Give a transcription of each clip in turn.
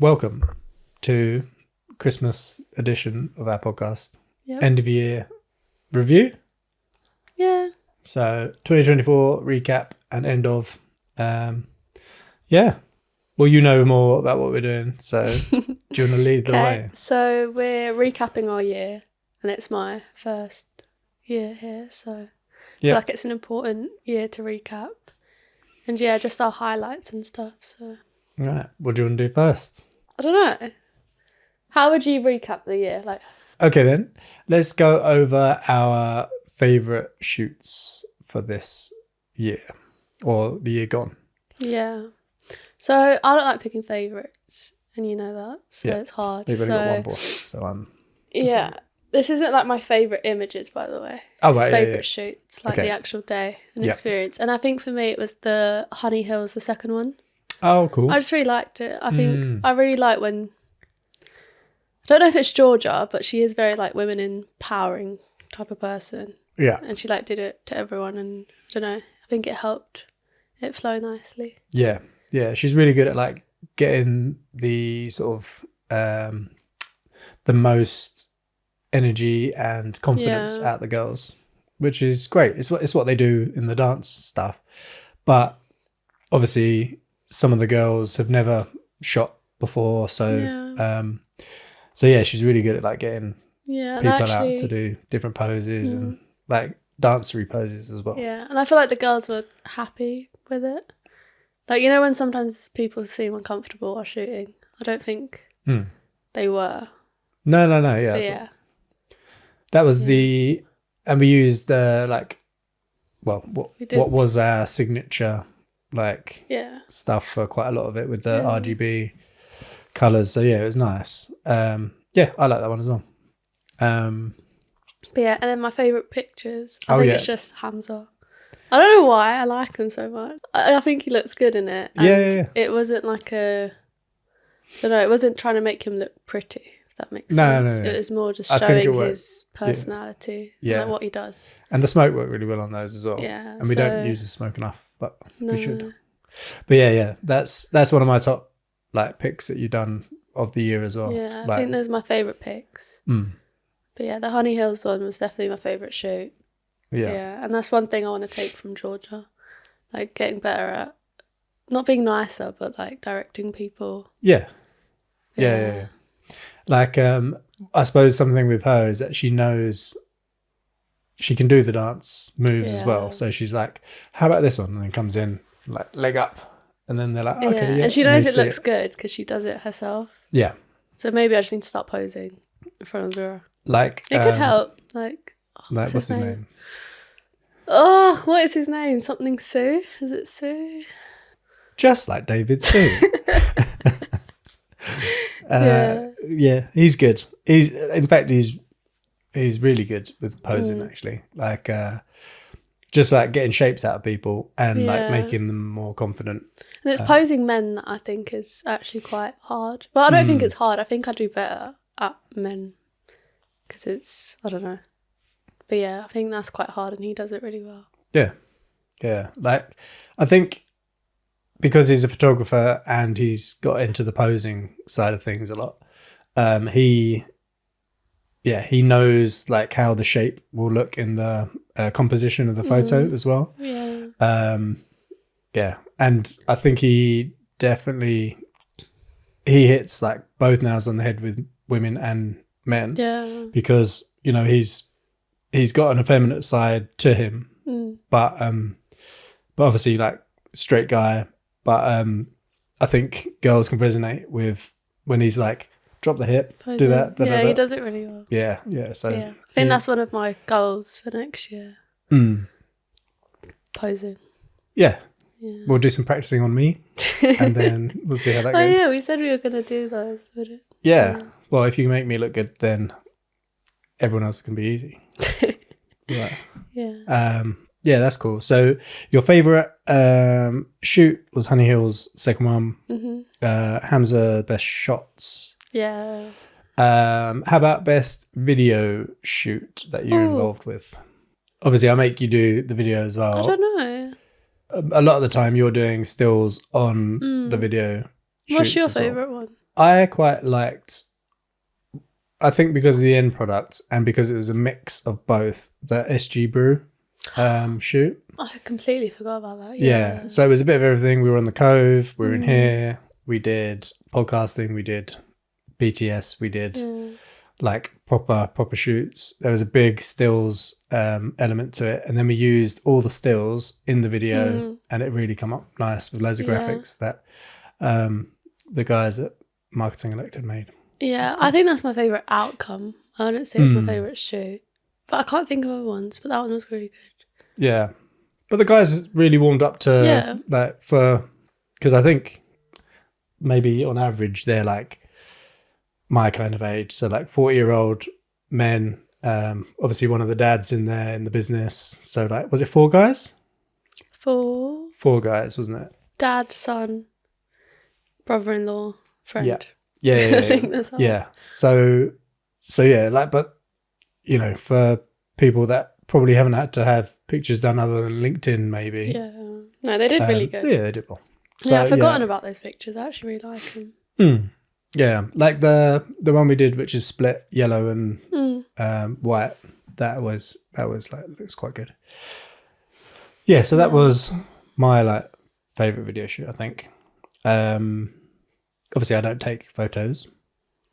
welcome to Christmas edition of our podcast. Yep. End of year review. Yeah. So 2024 recap and end of. Yeah. Well, you know more about what we're doing. So do you want to lead the way? So we're recapping our year, and it's my first year here. So I feel like it's an important year to recap. And yeah, just our highlights and stuff. So. Right. What do you want to do first? I don't know. How would you recap the year? Okay, then. Let's go over our favourite shoots for this year or the year gone. Yeah. So I don't like picking favourites, and you know that. So it's hard. You've only got one boss, so I'm... Yeah. This isn't like my favourite images, by the way. Oh, right, it's favourite shoots, like okay. the actual day and experience. And I think for me it was the Honey Hills, the second one. Oh, cool. I just really liked it. I think I really like when... I don't know if it's Georgia, but she is very like women empowering type of person. Yeah. And she did it to everyone, and I don't know. I think it helped it flow nicely. Yeah. Yeah. She's really good at getting the sort of the most energy and confidence out the girls, which is great. It's what they do in the dance stuff. But obviously some of the girls have never shot before, so she's really good at getting people out to do different poses and dancery poses as well. Yeah, and I feel like the girls were happy with it. When sometimes people seem uncomfortable while shooting, I don't think they were. No, yeah. But yeah. That was and we used what was our signature stuff for quite a lot of it with the RGB colours. So yeah, it was nice. I like that one as well. But yeah, and then my favourite pictures, I think it's just Hamza. I don't know why I like him so much. I think he looks good in it. And yeah. It wasn't it wasn't trying to make him look pretty, if that makes No. sense. It was more just showing his personality, what he does. And the smoke worked really well on those as well. Yeah. And we don't use the smoke enough, but we should. But yeah, that's one of my top picks that you've done of the year as well. Yeah, I think those are my favourite picks. But yeah, the Honey Hills one was definitely my favourite shoot. Yeah, and that's one thing I want to take from Georgia, getting better at not being nicer, but directing people. Yeah. I suppose something with her is that she knows she can do the dance moves as well. So she's like, how about this one? And then comes in leg up, and then they're like, okay, yeah. And she knows it looks good because she does it herself. Yeah. So maybe I just need to start posing in front of the mirror. It could help. What's his name? Oh, what is his name? Something Sue? Is it Sue? Just like David Sue. Yeah, he's good. He's really good with posing actually. Just getting shapes out of people and making them more confident. And it's posing men that I think is actually quite hard. But I don't think it's hard. I think I do better at men because it's, I don't know. But yeah, I think that's quite hard and he does it really well. Yeah. I think because he's a photographer and he's got into the posing side of things a lot, he knows how the shape will look in the composition of the photo as well. Yeah. And I think he definitely hits both nails on the head with women and men. Yeah. Because he's got an effeminate side to him, but obviously straight guy. But I think girls can resonate with when he's drop the hip, do that. He does it really well. Yeah. So I think that's one of my goals for next year. Posing. Yeah. We'll do some practicing on me, and then we'll see how that goes. Oh yeah, we said we were going to do those. Yeah. Well, if you make me look good, then everyone else can be easy. Right. Yeah. Yeah, that's cool. So your favourite shoot was Honey Hills, second one. Hamza, best shots. Yeah. How about best video shoot that you're involved with? Obviously, I make you do the video as well. I don't know. A lot of the time you're doing stills on the video. What's your favourite one? I quite liked, I think because of the end product and because it was a mix of both, the SG Brew shoot. I completely forgot about that. Yeah. So it was a bit of everything. We were on the Cove, we were in here, we did podcasting, we did BTS, we did like proper shoots. There was a big stills element to it. And then we used all the stills in the video and it really come up nice with loads of graphics that the guys at Marketing Elected made. Yeah, I think that's my favourite outcome. I wouldn't say it's my favourite shoot. But I can't think of other ones, but that one was really good. Yeah. But the guys really warmed up to like because I think maybe on average they're like my kind of age. So like 40-year-old men, obviously one of the dads in there in the business. So like, was it 4 guys? 4. 4 guys, wasn't it? Dad, son, brother-in-law, friend. Yeah. I think that's So yeah, like, but you know, for people that probably haven't had to have pictures done other than LinkedIn, maybe. Yeah. No, they did really good. Yeah, they did well. So, I've forgotten about those pictures. I actually really like them. Yeah, like the one we did, which is split yellow and white. That was like, looks quite good. Yeah, so that was my like favorite video shoot, I think. Obviously I don't take photos,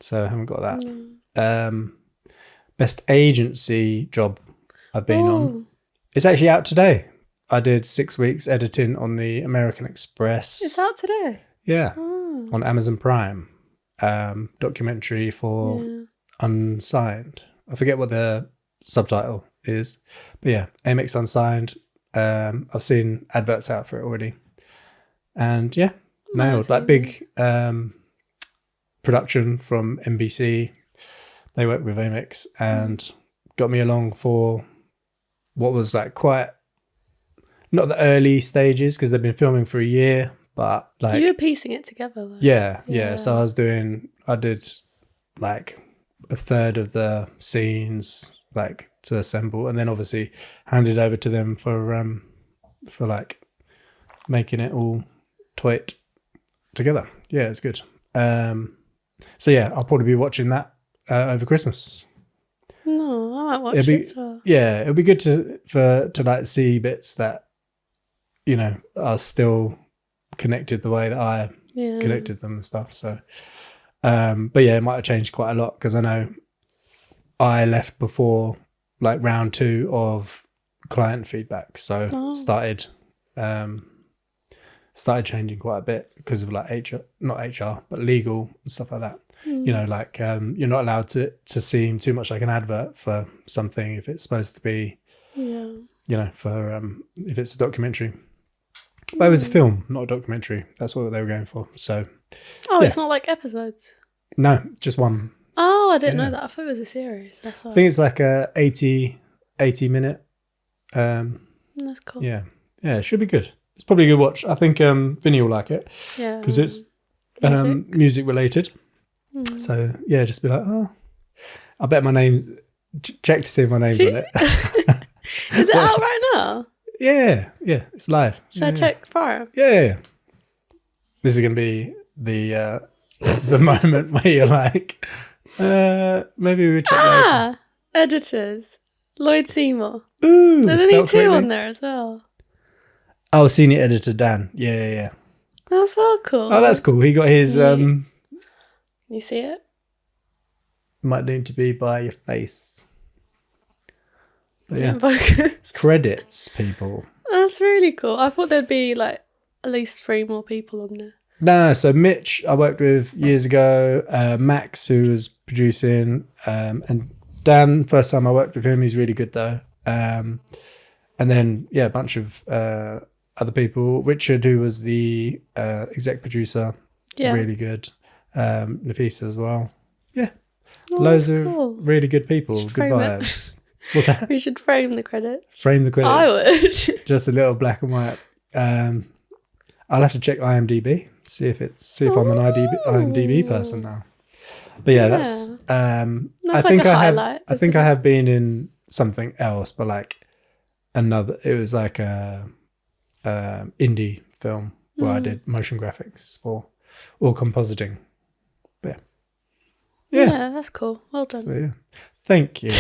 so I haven't got that. Best agency job I've been on. It's actually out today. I did 6 weeks editing on the American Express. It's out today? Yeah, on Amazon Prime. Documentary for Unsigned. I forget what the subtitle is, but yeah, Amex Unsigned. I've seen adverts out for it already, and yeah, nailed. Like big production from NBC. They work with Amex and got me along for what was like quite not the early stages because they've been filming for a year, but like you were piecing it together though. Yeah. So I did like a third of the scenes like to assemble, and then obviously handed over to them for like making it all toit together. Yeah, it's good. So yeah, I'll probably be watching that over Christmas. No, I might watch it. So. Yeah, it'll be good to like see bits that, you know, are still connected the way that I connected them and stuff. So, but yeah, it might have changed quite a lot because I know I left before like round 2 of client feedback. So started changing quite a bit because of like not HR, but legal and stuff like that. You know, like you're not allowed to seem too much like an advert for something if it's supposed to be, you know, for if it's a documentary. But it was a film, not a documentary. That's what they were going for. So, it's not like episodes. No, just one. Oh, I didn't know that. I thought it was a series. That's why. I think it's like a 80 minute. That's cool. Yeah, it should be good. It's probably a good watch. I think Vinny will like it. Yeah, because it's music related. So yeah, just be like, oh, I bet my name. Check to see if my name's on it. Is it out right now? Yeah, it's live. Should I check prior? Yeah. This is gonna be the moment where you're like, maybe we check later. Editors, Lloyd Seymour. Ooh, there's only 2 on there as well. Oh, senior editor Dan. Yeah. That's well cool. Oh, that's cool. He got his. You see it? Might need to be by your face. But yeah. Focus. Credits, people. That's really cool. I thought there'd be like at least 3 more people on there. No, so Mitch, I worked with years ago. Max, who was producing, and Dan. First time I worked with him, he's really good though. And then a bunch of other people. Richard, who was the exec producer, really good. Nafisa as well. Yeah, loads of really good people, good vibes. What's that? We should frame the credits. Frame the credits. I would. Just a little black and white. I'll have to check IMDb, see if I'm an IMDb person now. But that's I think I have been in something else, but like another. It was like a indie film where I did motion graphics for or compositing. Yeah, that's cool. Well done. So, yeah. Thank you.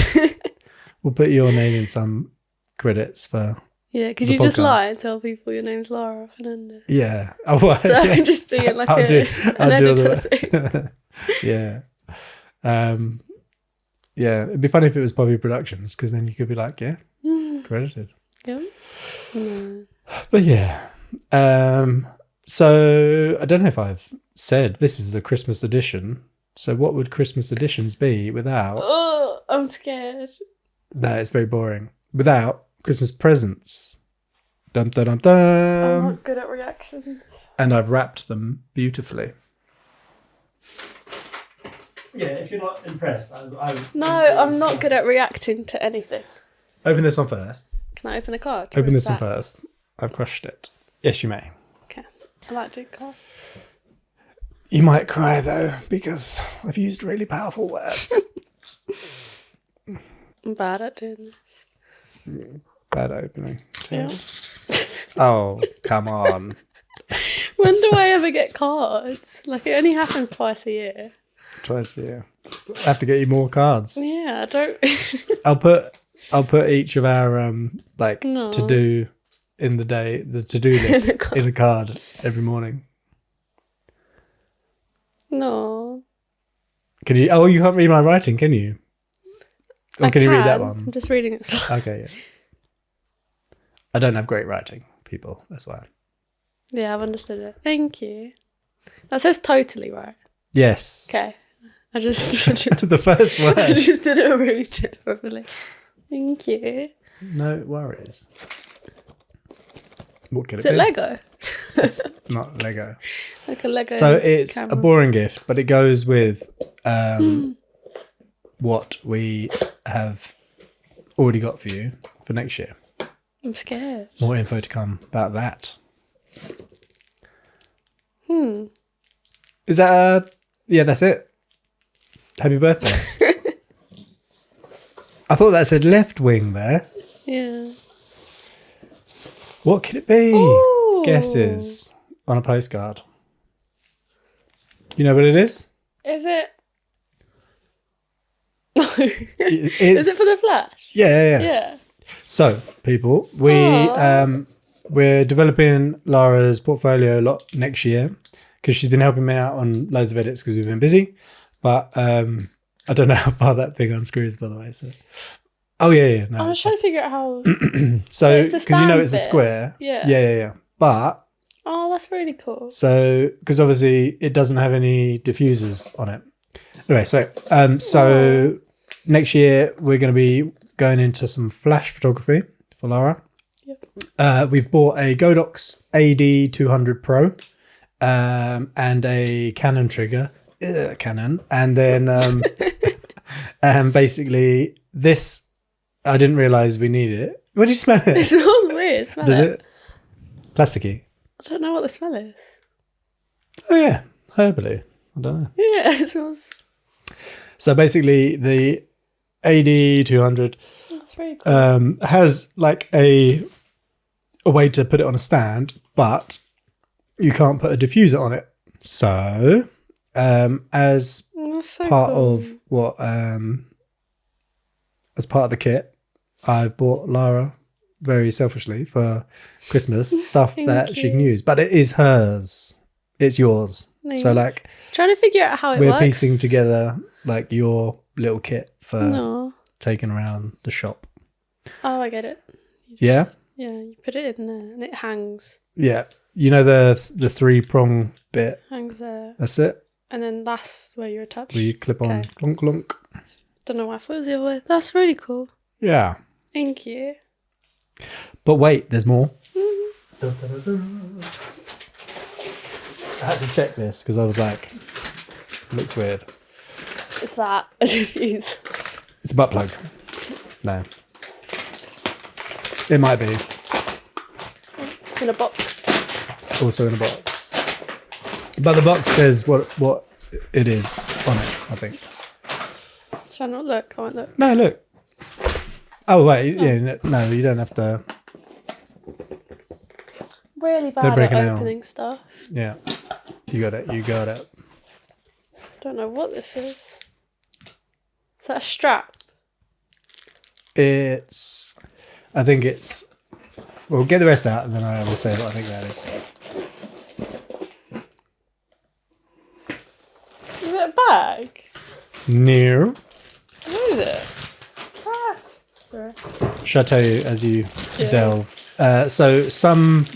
We'll put your name in some credits for. Yeah, could you just lie and tell people your name's Lara Fernandez? Yeah. Oh, well, so I can just be in like an editor thing. Yeah. Yeah, it'd be funny if it was Poppy Productions, because then you could be like, yeah, credited. Yeah. No. But yeah. So I don't know if I've said this is a Christmas edition. So what would Christmas editions be without? Oh, I'm scared. No, it's very boring. Without Christmas presents. Dum dum dum dum. I'm not good at reactions. And I've wrapped them beautifully. Yeah, if you're not impressed, No, I'm not good at reacting to anything. Open this one first. Can I open a card? Open this one first. I've crushed it. Yes, you may. Okay. I like doing cards. You might cry though, because I've used really powerful words. I'm bad at doing this. Bad opening. Yeah. Oh, come on. When do I ever get cards? Like, it only happens twice a year. Twice a year. I have to get you more cards. Yeah, I don't. I'll put each of our to do in the day, the to do list in a card every morning. No. Can you? Oh, you can't read my writing, can you? Or can you read that one? I'm just reading it. Okay, yeah. I don't have great writing, people. That's why. Yeah, I've understood it. Thank you. That says totally right. Yes. Okay. I just the first word. I just didn't read it properly. Thank you. No worries. What could it be? Is it Lego? It's not Lego. Like a Lego. So it's camera. a boring gift, but it goes with what we have already got for you for next year. I'm scared. More info to come about that. Is that yeah, that's it. Happy birthday. I thought that said left wing there. Yeah. What could it be? Ooh. Guesses on a postcard. You know what it is? Is it? Is it for the Flash? Yeah. So, people, we're developing Lara's portfolio a lot next year because she's been helping me out on loads of edits because we've been busy. But I don't know how far that thing unscrews, by the way. So, oh yeah. No, I was trying to figure out how. So, because you know it's a square. Yeah. But. Oh, that's really cool. So, because obviously it doesn't have any diffusers on it. Anyway, so next year we're going to be going into some flash photography for Lara. Yep. We've bought a Godox AD200 Pro and a Canon trigger. Canon. And then basically this, I didn't realise we needed it. What do you smell it? It smells weird. Does it? Plasticky. I don't know what the smell is. Oh yeah, herbally. I don't know. Yeah, it smells. So basically the AD200 that's very cool. Has like a way to put it on a stand, but you can't put a diffuser on it. So as part of what as part of the kit, I've bought Lara very selfishly for Christmas stuff that she can use, but it is hers. It's yours. Nice. So like trying to figure out how it works. We're piecing together like your little kit for taking around the shop. Oh, I get it. Yeah? Yeah, you put it in there and it hangs. Yeah. You know the 3-prong bit? Hangs there. That's it. And then that's where you attach. Where you clip on. Clonk, clonk. Don't know why I thought it was the other way. That's really cool. Yeah. Thank you. But wait, there's more. Mm-hmm. Dun, dun, dun, dun. I had to check this because I was like, looks weird. Is that a diffuse? It's a butt plug. No. It might be. It's in a box. It's also in a box. But the box says what it is on it, I think. Shall I not look? I won't look. No, look. Oh, wait. Oh. Yeah, no, you don't have to. Really bad at opening stuff. Yeah. You got it. Don't know what this is. that a strap? I think it's, we'll get the rest out and then I will say what I think that is. Is it a bag? No. What is it? Ah. Sorry. Shall I tell you as you delve? So some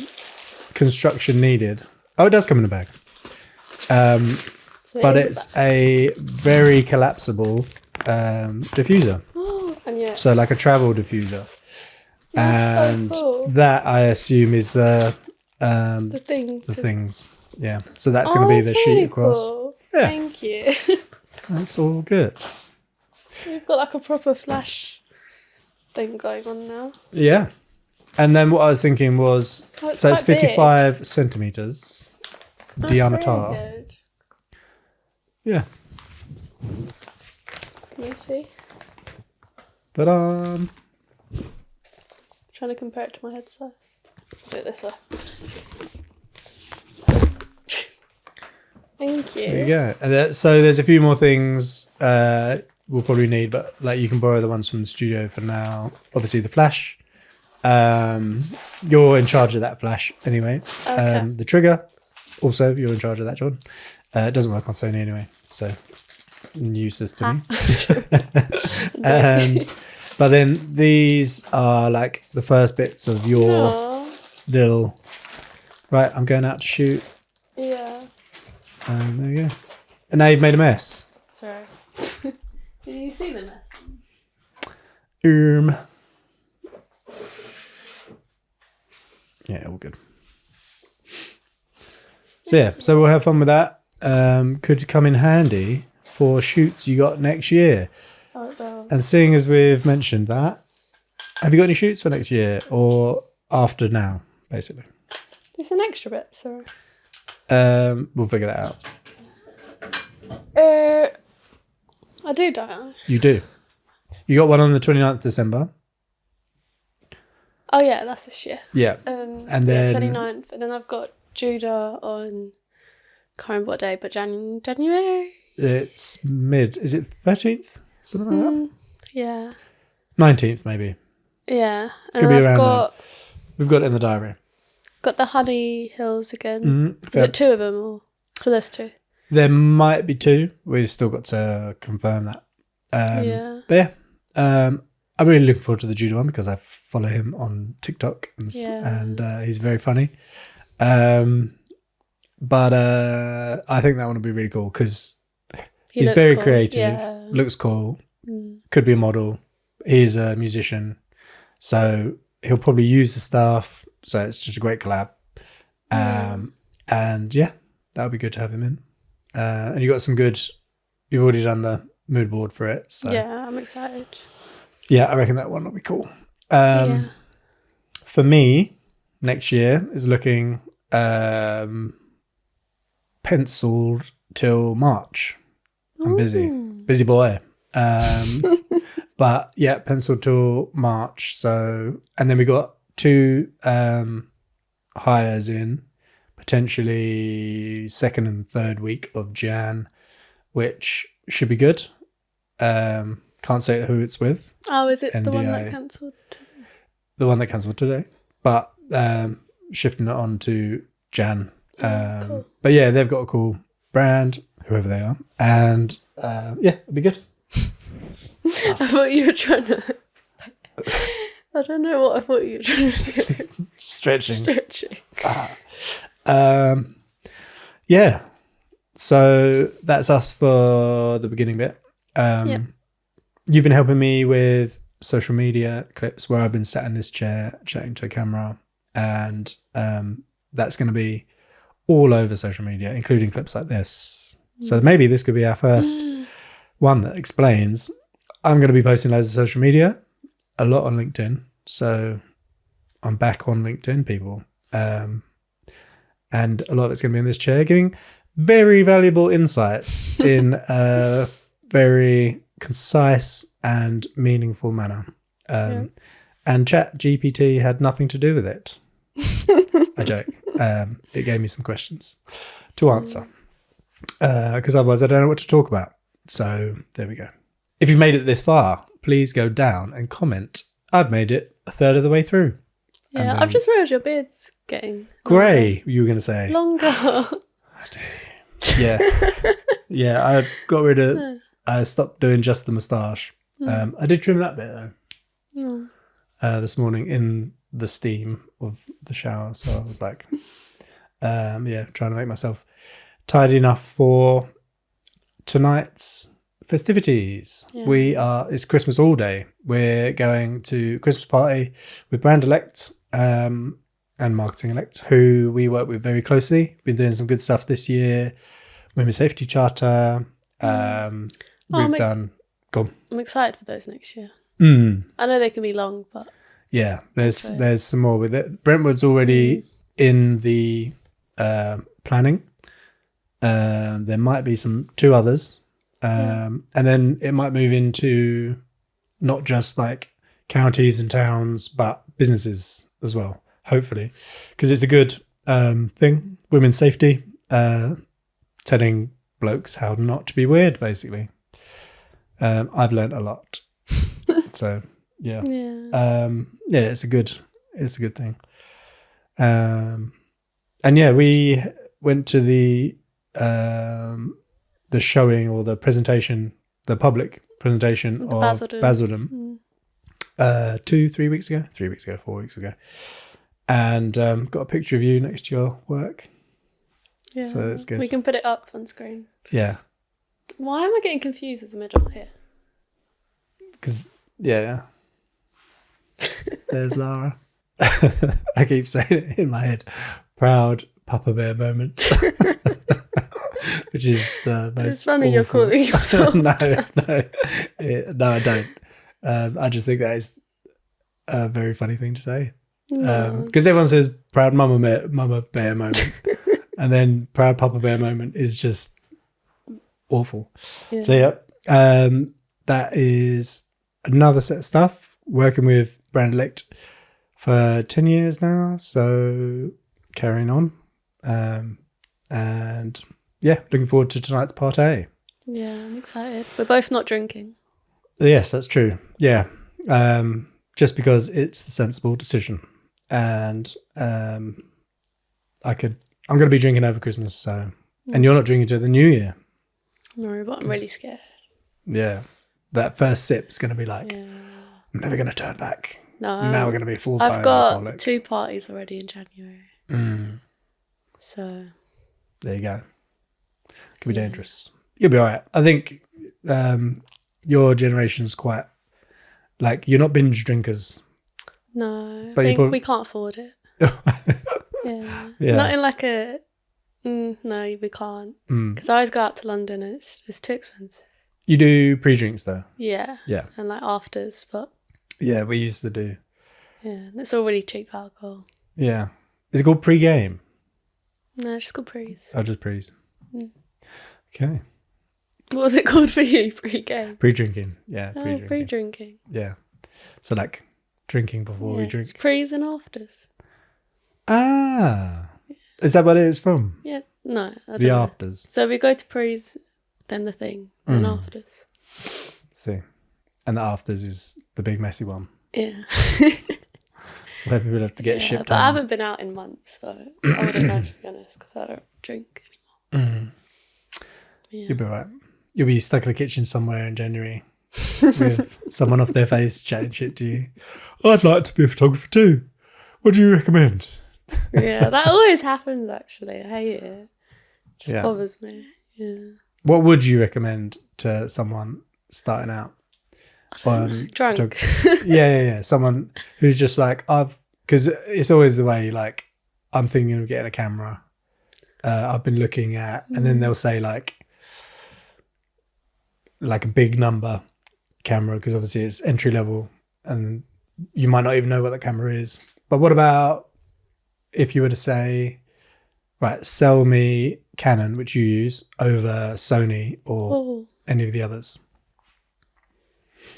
construction needed. Oh, it does come in a bag. But it's a very collapsible diffuser. And yeah. So like a travel diffuser. That's and so cool. that I assume is the things. The things. Yeah. So that's going to be the sheet really across. Cool. Yeah. Thank you. That's all good. We've got like a proper flash thing going on now. Yeah. And then what I was thinking was, so it's 55 big. Centimeters diameter. Really good. Yeah. Let me see. Ta-da! Trying to compare it to my head size. Do it this way. Thank you. There you go. And so there's a few more things we'll probably need, but like you can borrow the ones from the studio for now. Obviously the flash. You're in charge of that flash anyway. Okay. The trigger, also you're in charge of that, John. It doesn't work on Sony anyway, so useless to me. But then these are like the first bits of your little. Right, I'm going out to shoot. Yeah. And there you go. And now you've made a mess. Sorry. Did you see the mess? Yeah, all good. So yeah, so we'll have fun with that. Could come in handy for shoots you got next year. Oh, it will. And seeing as we've mentioned that, have you got any shoots for next year or after now, basically? It's an extra bit, sorry. We'll figure that out. I do, don't I? You do. You got one on the 29th of December. Oh yeah, that's this year. Yeah. And then 29th, and then I've got Judah on, can't remember what day, but January. It's is it 13th? Something like that? Yeah. 19th maybe. Yeah. And Could be around then. We've got it in the diary. Got the Honey Hills again. Mm-hmm. Is it two of them or? So there's two. There might be two. We've still got to confirm that. Yeah. But yeah. I'm really looking forward to the Judah one because I follow him on TikTok and he's very funny. But I think that one will be really cool because he's very cool. Creative, looks cool, could be a model. He's a musician, so he'll probably use the stuff. So it's just a great collab. And yeah, that would be good to have him in. And you got some good. You've already done the mood board for it. So yeah, I'm excited. Yeah, I reckon that one will be cool. For me, next year is looking penciled till March. I'm busy boy. But yeah, penciled till March. So, and then we got 2 hires in, potentially 2nd and 3rd week of Jan, which should be good. Can't say who it's with. Oh, is it NDA, the one that cancelled today? The one that cancelled today. But shifting it on to Jan. Cool. But yeah, they've got a cool brand, whoever they are. And yeah, it'll be good. I thought you were trying to... I don't know what I thought you were trying to do. Stretching. Yeah. So that's us for the beginning bit. You've been helping me with social media clips where I've been sat in this chair chatting to a camera, and that's going to be all over social media, including clips like this. So maybe this could be our first one that explains. I'm going to be posting loads of social media, a lot on LinkedIn. So I'm back on LinkedIn, people. And a lot of it's going to be in this chair, giving very valuable insights in a very concise and meaningful manner. And ChatGPT had nothing to do with it. I joke. It gave me some questions to answer because otherwise I don't know what to talk about. So there we go. if you've made it this far, please go down and comment. I've made it a third of the way through. Yeah, I've just realised your beard's getting grey, you were going to say. Longer. Yeah. Yeah, I got rid of... I stopped doing just the moustache. I did trim that bit, though. This morning in the steam of the shower. So I was like, trying to make myself tidy enough for tonight's festivities. It's Christmas all day. We're going to Christmas party with Brand Elect and Marketing Elect, who we work with very closely. Been doing some good stuff this year. Women's Safety Charter. We've done. Go on. I'm excited for those next year. I know they can be long, but yeah, there's some more with it. Brentwood's already in the planning. There might be two others. And then it might move into not just like counties and towns, but businesses as well, hopefully. Because it's a good thing. Women's safety, telling blokes how not to be weird, basically. I've learnt a lot. So, yeah. It's a good thing. And yeah, we went to the showing or the presentation, the public presentation of Basildon 4 weeks ago. And got a picture of you next to your work. Yeah, so that's good. We can put it up on screen. Yeah. Why am I getting confused with the middle here? Because, there's Lara. I keep saying it in my head. Proud Papa Bear moment. Which is the most It's funny awful. you're calling yourself. No, I don't. I just think that is a very funny thing to say. Because everyone says proud Mama Bear moment. And then proud Papa Bear moment is just awful. Yeah. So that is another set of stuff. Working with Brand Elect for 10 years now. So carrying on. And yeah, looking forward to tonight's party. Yeah, I'm excited. We're both not drinking. Yes, that's true. Yeah. Just because it's the sensible decision. And I'm going to be drinking over Christmas. So, and you're not drinking till the new year. No, but I'm really scared. Yeah. That first sip's going to be like, I'm never going to turn back. No. Now we're going to be full-time I've got alcoholic. 2 parties already in January. So. There you go. Could be dangerous. You'll be all right. I think your generation's quite, like, you're not binge drinkers. No. But I think we can't afford it. Yeah. Not in like a... no, we can't. Because I always go out to London and it's too expensive. You do pre-drinks though? Yeah. Yeah. And like afters, but... Yeah, we used to do. Yeah, it's all really cheap alcohol. Yeah. Is it called pre-game? No, it's just called pre's. Oh, just pre's. Okay. What was it called for you? Pre-game? Pre-drinking. Yeah, pre-drinking. Pre-drinking. Yeah. So like drinking before we drink. It's pre's and afters. Ah. Is that what it is from? Yeah. No, I don't the know. afters. So we go to pre's, then the thing, then afters. See. And the afters is the big messy one. Yeah. Where people have to get shipped but home. I haven't been out in months, so I wouldn't know, to be honest, because I don't drink anymore. Yeah. You'll be all right. You'll be stuck in a kitchen somewhere in January with someone off their face chatting shit to you. I'd like to be a photographer too. What do you recommend? Yeah, that always happens, actually. I hate it. It just bothers me. Yeah. What would you recommend to someone starting out? Drunk. Yeah. Someone who's just like, because it's always the way, like, I'm thinking of getting a camera. I've been looking at, and then they'll say like a big number camera, because obviously it's entry level and you might not even know what the camera is. But what about if you were to say, right, sell me Canon, which you use, over Sony or any of the others?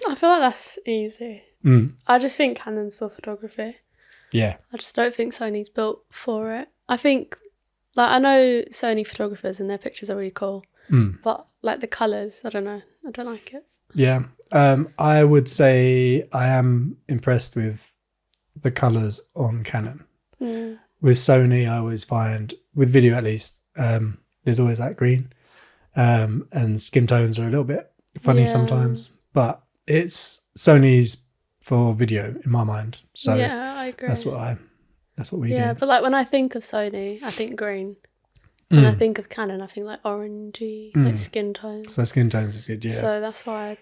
I feel like that's easy. I just think Canon's for photography. Yeah. I just don't think Sony's built for it. I think, like, I know Sony photographers and their pictures are really cool, but like the colours, I don't know. I don't like it. Yeah. I would say I am impressed with the colours on Canon. With Sony, I always find, with video at least, there's always that green. And skin tones are a little bit funny sometimes. But it's Sony's for video in my mind. So yeah, I agree. That's what we do. Yeah, but like when I think of Sony, I think green. When I think of Canon, I think like orangey, like skin tones. So skin tones is good, yeah. So that's why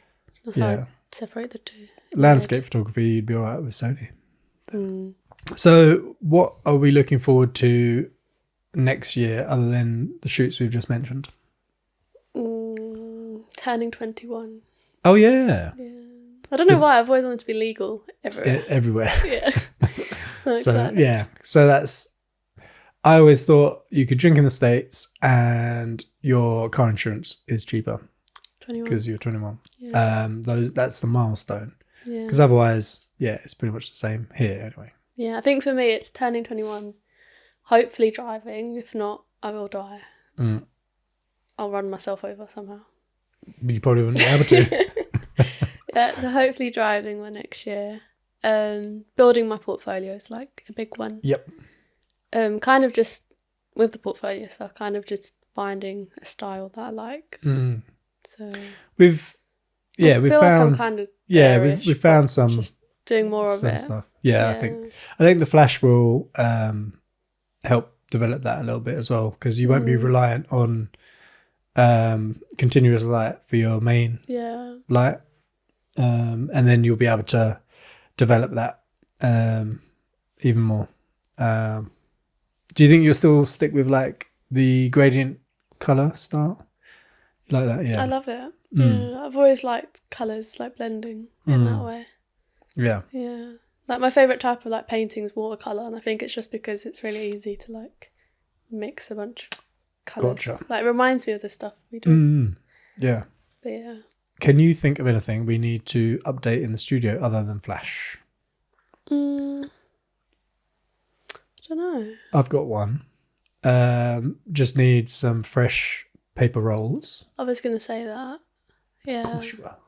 I separate the two. Landscape photography, you'd be all right with Sony. So what are we looking forward to next year other than the shoots we've just mentioned? Turning 21. Oh, yeah. I don't know why. I've always wanted to be legal everywhere. Everywhere. Yeah. So that's... I always thought you could drink in the States and your car insurance is cheaper. 21. Because you're 21. Yeah. That's the milestone. Yeah. Because otherwise, it's pretty much the same here anyway. Yeah, I think for me it's turning 21, hopefully driving. If not, I will die. I'll run myself over somehow. But you probably wouldn't be able to. Yeah, so hopefully driving the next year. Building my portfolio is like a big one. Yep. Kind of just with the portfolio stuff, kind of just finding a style that I like. So we've found like I'm kind of we found some just doing more of it. Stuff. Yeah, I think the flash will help develop that a little bit as well, because you won't be reliant on continuous light for your main light, and then you'll be able to develop that even more. Do you think you'll still stick with like the gradient color style? You like that? Yeah, I love it. Yeah, I've always liked colours, like blending in that way. Yeah. Yeah. Like my favourite type of like painting is watercolour, and I think it's just because it's really easy to like mix a bunch of colours. Gotcha. Like it reminds me of the stuff we do. Yeah. But yeah. Can you think of anything we need to update in the studio other than flash? I don't know. I've got one. Just need some fresh paper rolls. I was going to say that. Yeah. Of course you are.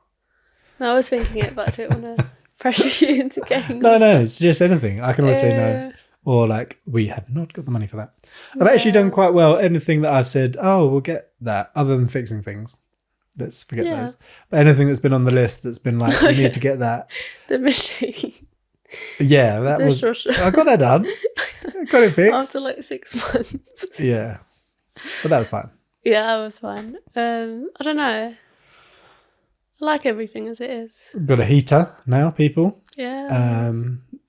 No, I was thinking it, but I didn't want to pressure you into getting No, it's just anything. I can always say no. Or like, we have not got the money for that. I've actually done quite well. Anything that I've said, we'll get that, other than fixing things. Let's forget those. But anything that's been on the list that's been like, we need to get that. The machine. Yeah, that was... I got that done. I got it fixed. After like 6 months. Yeah. But that was fine. Yeah, that was fine. I don't know. I like everything as it is. We've got a heater now, people. Yeah.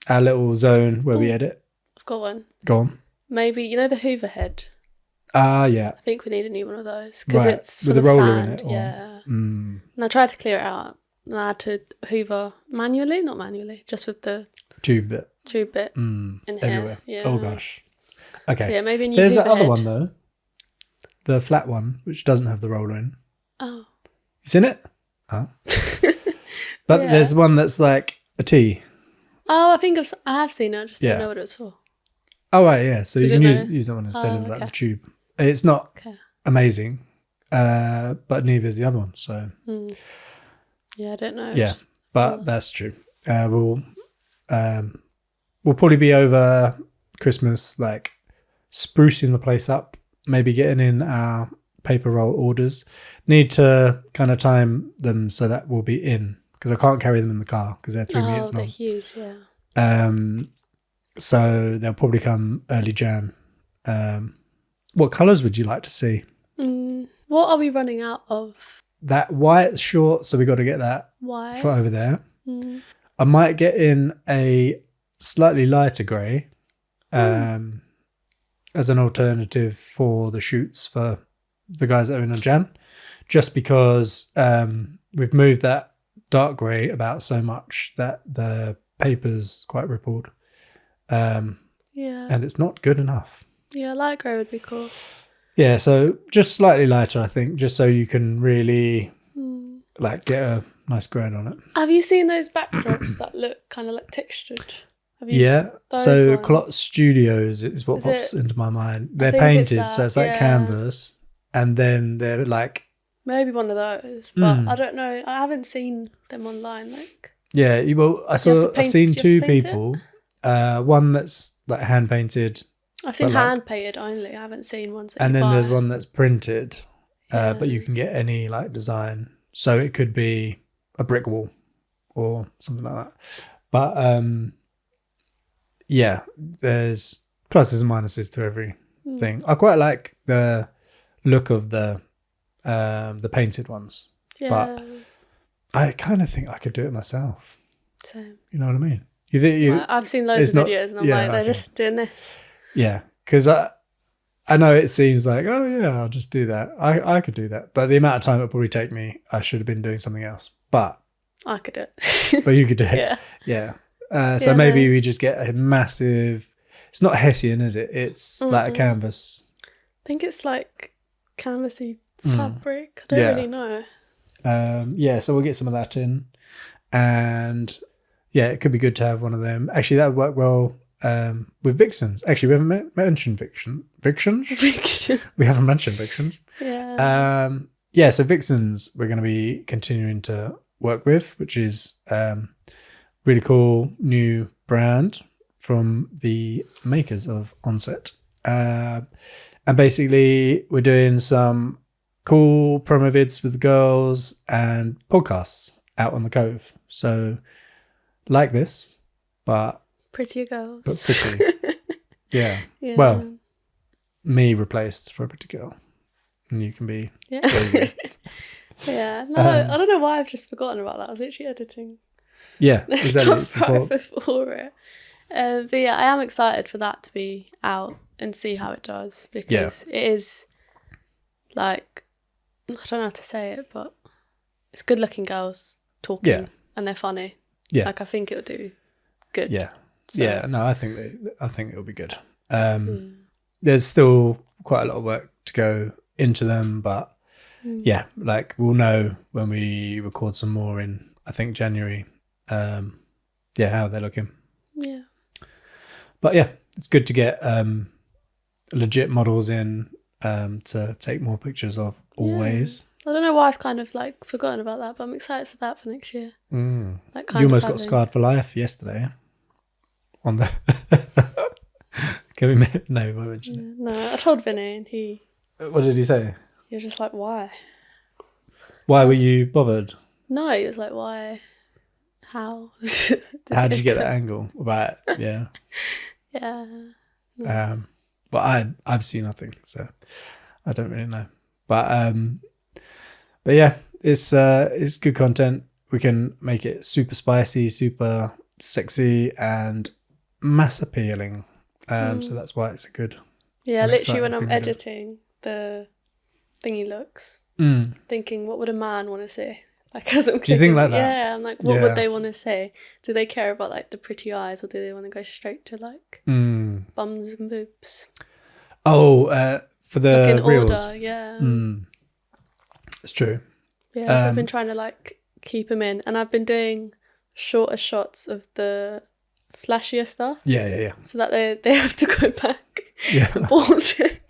Our little zone where we edit. I've got one. Go on. Maybe, you know the Hoover head? Yeah. I think we need a new one of those. Because it's full with of a roller sand. in it. Or... Yeah. And I tried to clear it out. And I had to hoover manually, not manually, just with the tube bit. In everywhere. Here. Yeah. Oh gosh. Okay. So yeah, maybe a new There's Hoover that other head. one though. The flat one, which doesn't have the roller in. Oh. You seen it? Oh. But there's one that's like a T. Oh, I have seen it. I just didn't know what it was for. Oh right, yeah. So you can use that one instead of like the tube. It's not amazing, but neither is the other one. So. Yeah, I don't know. Yeah, but that's true. We'll probably be over Christmas, like sprucing the place up, maybe getting in our paper roll orders. Need to kind of time them so that we'll be in, because I can't carry them in the car because they're 3 meters long. They're huge, yeah. So they'll probably come early Jan. What colours would you like to see? What are we running out of? That white short, so we got to get that for over there. I might get in a slightly lighter grey as an alternative for the shoots for the guys that are in on Jan, just because we've moved that dark grey about so much that the paper's quite rippled. And it's not good enough. Yeah, light grey would be cool. Yeah, so just slightly lighter, I think, just so you can really like get a nice grain on it. Have you seen those backdrops that look kind of like textured? So Clot Studios is what pops into my mind. They're painted, so it's like canvas, and then they're like Maybe one of those, but I don't know. I haven't seen them online. Like, yeah, I've seen two people. One that's like hand painted. I've seen hand painted only. I haven't seen ones that and you then buy. there's one that's printed, but you can get any like design. So it could be a brick wall or something like that. But yeah, there's pluses and minuses to every thing. I quite like the look of the painted ones, but I kind of think I could do it myself. Same. You know what I mean? You think I've seen loads of videos, and I'm like, they're just doing this. Yeah, because I know it seems like, oh yeah, I'll just do that. I could do that, but the amount of time it probably take me, I should have been doing something else. But I could do it. But you could do it. Yeah. So maybe we just get a massive. It's not Hessian, is it? It's like a canvas. I think it's like canvasy fabric. I don't really know. So we'll get some of that in, and yeah, it could be good to have one of them. Actually, that would work well with Vixens. Actually, we haven't mentioned Vixens. We haven't mentioned Vixens. Yeah. So Vixens we're going to be continuing to work with, which is really cool new brand from the makers of Onset. And basically we're doing some cool promo vids with the girls and podcasts out on the Cove. So like this, but prettier girls. But pretty. Yeah. Well, me replaced for a pretty girl. And you can be crazy. Yeah. No, I don't know why I've just forgotten about that. I was literally editing. Yeah, exactly. Stuff right before it. But yeah, I am excited for that to be out and see how it does, because it is like, I don't know how to say it, but it's good looking girls talking and they're funny. Yeah. Like I think it'll do good. Yeah. So. Yeah, no, I think it'll be good. There's still quite a lot of work to go into them, but yeah, like we'll know when we record some more in, I think, January. How they're looking. Yeah. But yeah, it's good to get legit models in to take more pictures of always. I don't know why I've kind of like forgotten about that, but I'm excited for that for next year. Like you almost got scarred for life yesterday on the can we no, we won't mention it. No, I told Vinny and he. What did he say? He was just like, why? Were you bothered? No, he was like, why? How? How did you get that angle? Right, yeah. Yeah. No. But I've seen nothing, so I don't really know. But yeah, it's good content. We can make it super spicy, super sexy, and mass appealing. So that's why it's a good. Yeah, literally when I'm editing the thingy looks, thinking, what would a man want to see? Like as I'm do you think like that? Yeah, I'm like, what would they want to see? Do they care about like the pretty eyes, or do they want to go straight to like bums and boobs? Oh, for the like in reels. Order, yeah. It's true. Yeah, so I've been trying to like keep them in, and I've been doing shorter shots of the flashier stuff. Yeah. So that they have to go back and pause it.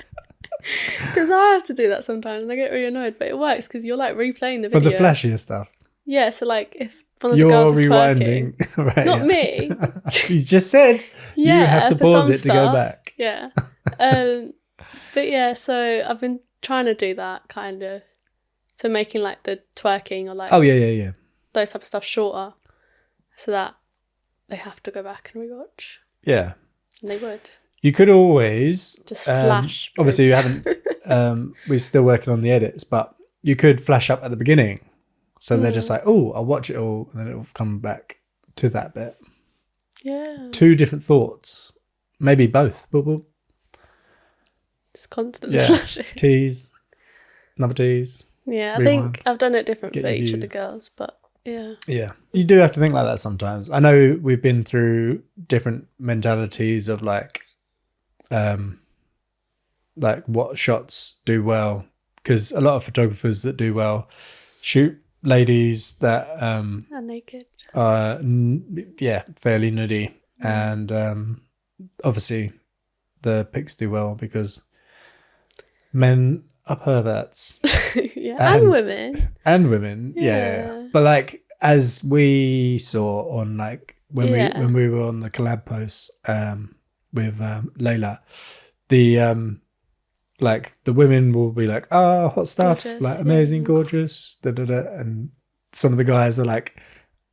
Because I have to do that sometimes and I get really annoyed, but it works because you're like replaying the video. For the flashier stuff. Yeah, so like if one of the girls is twerking, right, not me. You just said you have to pause it to go back. Yeah. But yeah, so I've been trying to do that kind of. So making like the twerking or like yeah. those type of stuff shorter, so that they have to go back and rewatch. Yeah. And they would. You could always just flash. Obviously, you haven't. We're still working on the edits, but you could flash up at the beginning, so they're just like, "Oh, I'll watch it all," and then it'll come back to that bit. Yeah. 2 different thoughts, maybe both. Just constantly flashing. Tease, another tease. Yeah, I think I've done it different for each of the girls, but yeah. Yeah, you do have to think like that sometimes. I know we've been through different mentalities of like what shots do well, because a lot of photographers that do well shoot ladies that are naked, fairly nudie, and obviously the pics do well because men are perverts. Yeah, and women. And women, yeah. But like, as we saw on like when we were on the collab posts with Layla, the like the women will be like, oh, hot stuff, gorgeous, like amazing, gorgeous, da da da, and some of the guys are like,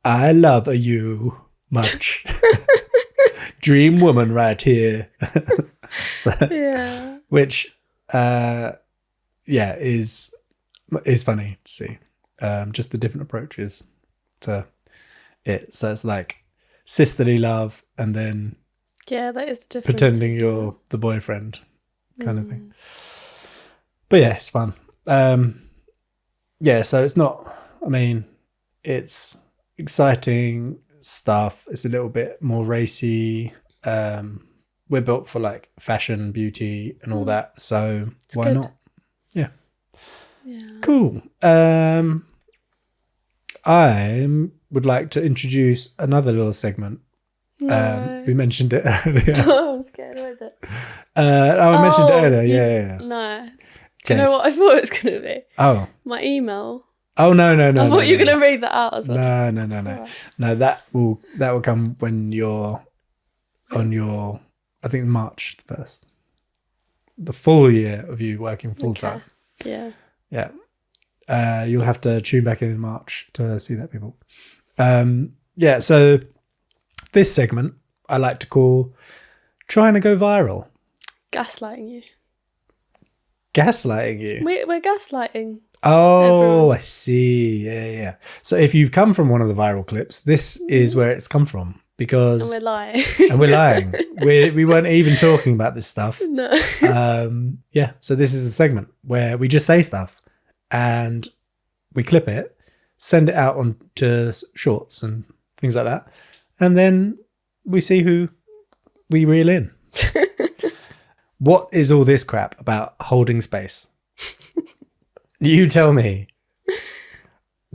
I love you much. Dream woman right here. So, yeah. Which is funny to see. Just the different approaches to it. So it's like sisterly love and then that is different. Pretending you're the boyfriend kind of thing. But yeah, it's fun. So it's not, I mean, it's exciting stuff. It's a little bit more racy. We're built for like fashion, beauty and all that. So it's why not? Yeah. Cool. I would like to introduce another little segment. No. We mentioned it earlier. Oh, I'm scared. What is it? I mentioned it earlier. Yeah. No. Do you know what I thought it was going to be? Oh. My email. Oh, no. I thought you were going to read that out as well. No. Right. No, that will come when you're on your, I think, March 1st. The full year of you working full time. Okay. Yeah. You'll have to tune back in March to see that, people. So this segment I like to call Trying to Go Viral. Gaslighting you. Gaslighting you? We're gaslighting. Oh, everyone. I see. Yeah. So if you've come from one of the viral clips, this is where it's come from. Because and we're lying. We weren't even talking about this stuff. No. So this is a segment where we just say stuff and we clip it, send it out onto shorts and things like that, and then we see who we reel in. What is all this crap about holding space? You tell me.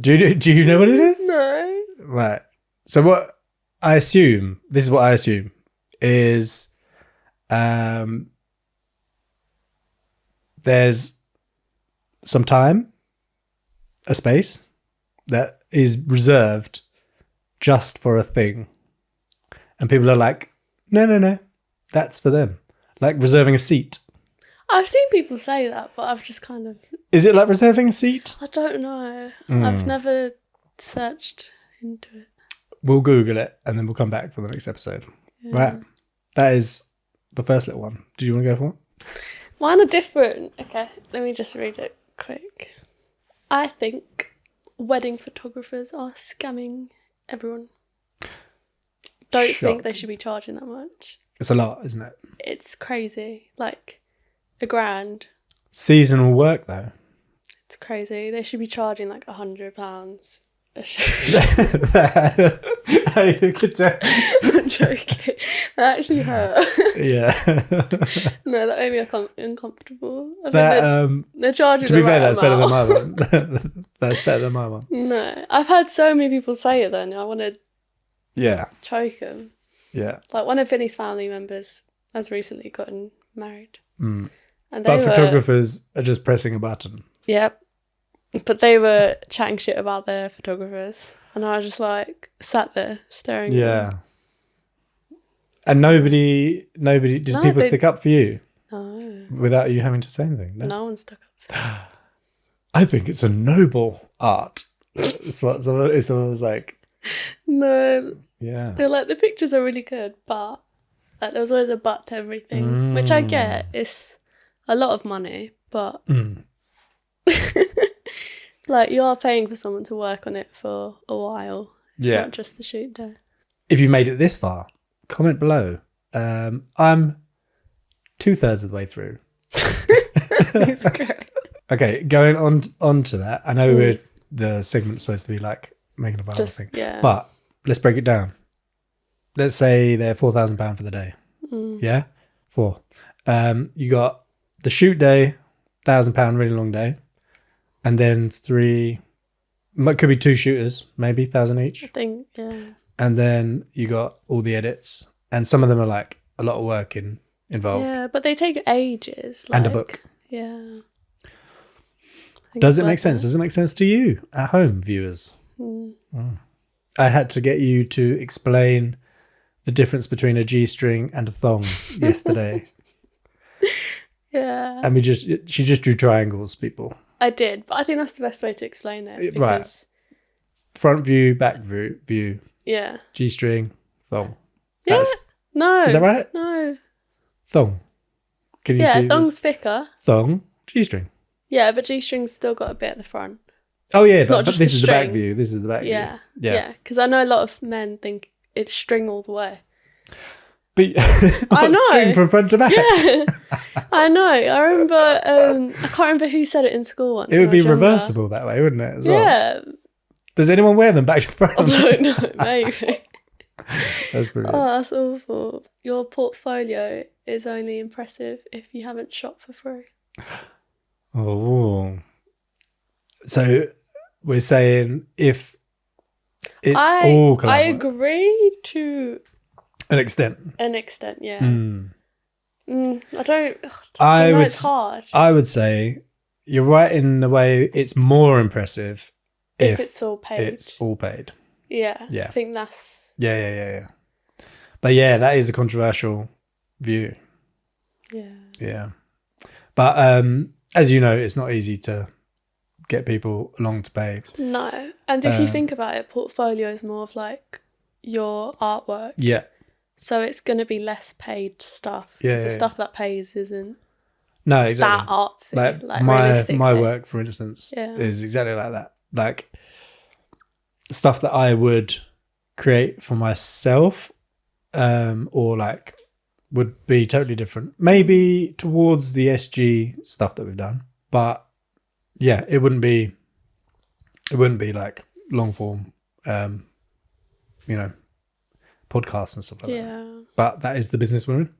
Do you know what it is? No. Right. So what I assume, this is what I assume, is there's some time, a space that is reserved just for a thing. And people are like, no, that's for them. Like reserving a seat. I've seen people say that, but I've just kind of... Is it like reserving a seat? I don't know. I've never searched into it. We'll Google it and then we'll come back for the next episode. Yeah. Right. That is the first little one. Did you want to go for one? Mine are different. Okay, let me just read it quick. I think wedding photographers are scamming everyone. Don't think they should be charging that much. It's a lot, isn't it? It's crazy. Like $1,000. Seasonal work though. It's crazy. They should be charging like £100 a I'm joking. That actually hurt. Yeah. No, that made me uncomfortable. They're charging. To be fair, that's better than my one. That's better than my one. No, I've had so many people say it. Then I want to. Yeah. Choke them. Yeah. Like one of Vinny's family members has recently gotten married. And photographers are just pressing a button. Yep. But they were chatting shit about their photographers. And I was just like sat there staring at them. And nobody did people stick up for you? No. Without you having to say anything? No one stuck up. I think it's a noble art. It's what it's always like. No. Yeah. They're like, the pictures are really good, but like there was always a but to everything. Which I get. It's a lot of money, but like you are paying for someone to work on it for a while. It's not just the shoot day. If you've made it this far, comment below. I'm 2/3 of the way through. That's great. Okay, going on to that. I know the segment's supposed to be like making a viral thing. Yeah. But let's break it down. Let's say they're £4,000 for the day. Yeah? 4. You got the shoot day, £1,000 really long day. And then 3, could be 2 shooters, maybe 1,000 each. I think, yeah. And then you got all the edits. And some of them are like a lot of work involved. Yeah, but they take ages. And a book. Yeah. Does it make sense? Does it make sense to you at home, viewers? I had to get you to explain the difference between a G-string and a thong yesterday. Yeah. And she just drew triangles, people. I did, but I think that's the best way to explain it. Because, right. Front view, back view. Yeah. G-string, thong. Yeah. No. Is that right? No. Thong. Can you see thong's thicker. Thong, G-string. Yeah, but G-string's still got a bit at the front. Oh yeah, but this is the back view. This is the back view. Yeah. Because I know a lot of men think it's string all the way. But I know. String from front to back. Yeah. I know. I remember. I can't remember who said it in school once. It would be reversible that way, wouldn't it? As well? Yeah. Does anyone wear them back to front? I don't know. Maybe. That's brilliant. Oh, that's awful. Your portfolio is only impressive if you haven't shopped for free. Oh. So we're saying if it's all collaborative. I agree to an extent. Yeah. I don't. It's hard. I would say you're right in the way it's more impressive if it's all paid. It's all paid. Yeah. I think that's. Yeah. But yeah, that is a controversial view. Yeah. Yeah. But as you know, it's not easy to get people along to pay. No. And if you think about it, portfolio is more of like your artwork. Yeah. So it's going to be less paid stuff. Because the stuff that pays isn't exactly. that artsy. Like my work, for instance, is exactly like that. Like stuff that I would create for myself or like would be totally different. Maybe towards the SG stuff that we've done. But yeah, it wouldn't be like long form, podcasts and stuff like that. But that is the business we're in.